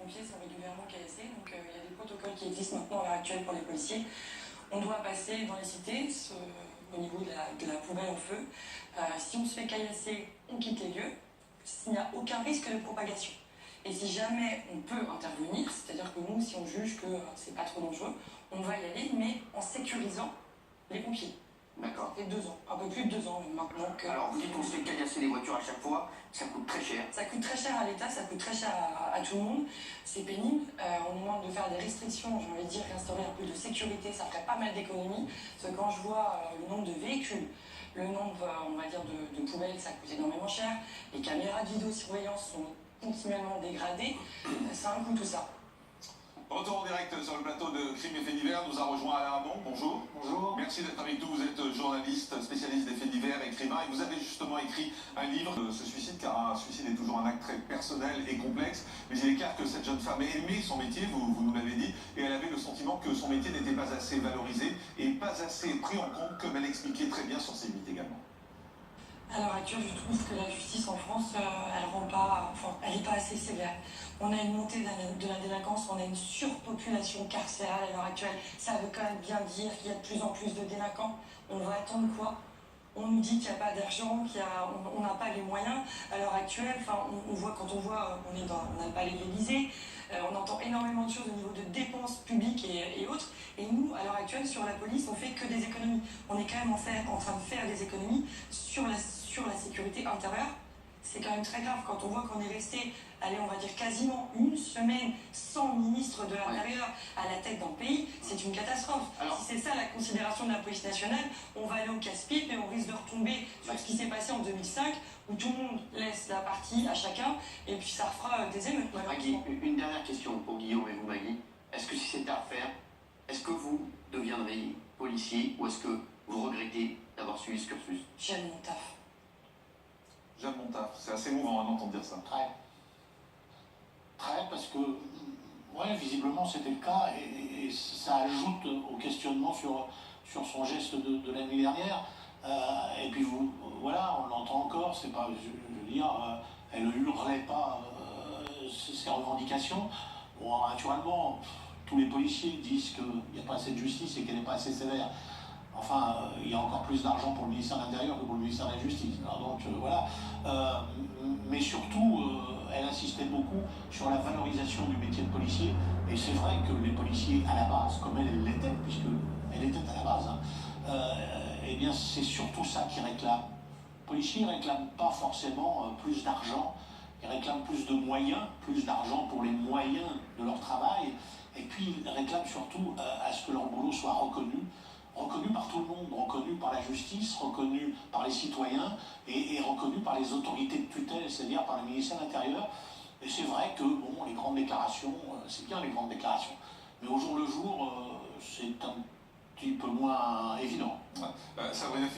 pompiers sont régulièrement caillassés, donc il y a des protocoles qui existent maintenant à l'heure actuelle pour les policiers. On doit passer dans les cités, au niveau de la poubelle au feu. Si on se fait caillasser, on quitte les lieux, s'il n'y a aucun risque de propagation. Et si jamais on peut intervenir, c'est-à-dire que nous, si on juge que c'est pas trop dangereux, on va y aller, mais en sécurisant les pompiers. D'accord. Ça fait 2 ans, un peu plus de 2 ans maintenant. Alors vous dites qu'on se fait caillasser les voitures à chaque fois, ça coûte très cher. Ça coûte très cher à l'État, ça coûte très cher à tout le monde. C'est pénible. On nous demande de faire des restrictions, j'ai envie de dire, instaurer un peu de sécurité, ça ferait pas mal d'économies. Parce que quand je vois le nombre de véhicules, le nombre, on va dire, de poubelles, ça coûte énormément cher. Les caméras de vidéosurveillance sont continuellement dégradées. C'est un coût tout ça. Retour en direct sur le plateau de Crimes et Faits divers, nous a rejoint Alain Hamon, bonjour. Bonjour. Merci d'être avec nous, vous êtes journaliste, spécialiste des faits divers, écrivain, et vous avez justement écrit un livre de ce suicide, car un suicide est toujours un acte très personnel et complexe, mais il est clair que cette jeune femme aimait son métier, vous nous l'avez dit, et elle avait le sentiment que son métier n'était pas assez valorisé et pas assez pris en compte, comme elle expliquait très bien sur ses mythes également. À l'heure actuelle, je trouve que la justice en France, elle n'est pas assez sévère. On a une montée de la délinquance, on a une surpopulation carcérale à l'heure actuelle. Ça veut quand même bien dire qu'il y a de plus en plus de délinquants. On va attendre quoi? On nous dit qu'il n'y a pas d'argent, on n'a pas les moyens. À l'heure actuelle, on voit, on est on n'a pas l'Élysée, on entend énormément de choses au niveau de dépenses publiques et autres. Et nous, à l'heure actuelle, sur la police, on fait que des économies. On est quand même en train de faire des économies sur la sécurité intérieure. C'est quand même très grave quand on voit qu'on est resté, allez, on va dire quasiment une semaine sans ministre de l'Intérieur à la tête d'un pays, c'est une catastrophe. Alors, si c'est ça la considération de la police nationale, on va aller au casse-pipe et on risque de retomber sur ce qui s'est passé en 2005, où tout le monde laisse la partie à chacun, et puis ça refera des émeutes. Maggie, une dernière question pour Guillaume et vous, Maggie. Est-ce que si c'était à refaire, est-ce que vous deviendriez policier ou est-ce que vous regrettez d'avoir suivi ce cursus? J'aime mon taf. J'aime mon taf, c'est assez mouvant d'entendre dire ça. Très, parce que, ouais, visiblement c'était le cas et ça ajoute au questionnement sur son geste de l'année dernière. Et puis voilà, on l'entend encore, c'est pas, je veux dire, elle ne hurlait pas ses revendications. Bon, naturellement, tous les policiers disent qu'il n'y a pas assez de justice et qu'elle n'est pas assez sévère. Enfin, il y a encore plus d'argent pour le ministère de l'Intérieur que pour le ministère de la Justice. Donc voilà. Mais surtout, elle insistait beaucoup sur la valorisation du métier de policier. Et c'est vrai que les policiers, à la base, comme elle l'était, puisqu'elle était à la base, eh bien c'est surtout ça qu'ils réclament. Les policiers ne réclament pas forcément plus d'argent. Ils réclament plus de moyens, plus d'argent pour les moyens de leur travail. Et puis ils réclament surtout à ce que leur boulot soit reconnu par tout le monde, reconnu par la justice, reconnu par les citoyens et reconnu par les autorités de tutelle, c'est-à-dire par le ministère de l'Intérieur. Et c'est vrai que, bon, les grandes déclarations, c'est bien les grandes déclarations, mais au jour le jour, c'est un petit peu moins évident. Sabrina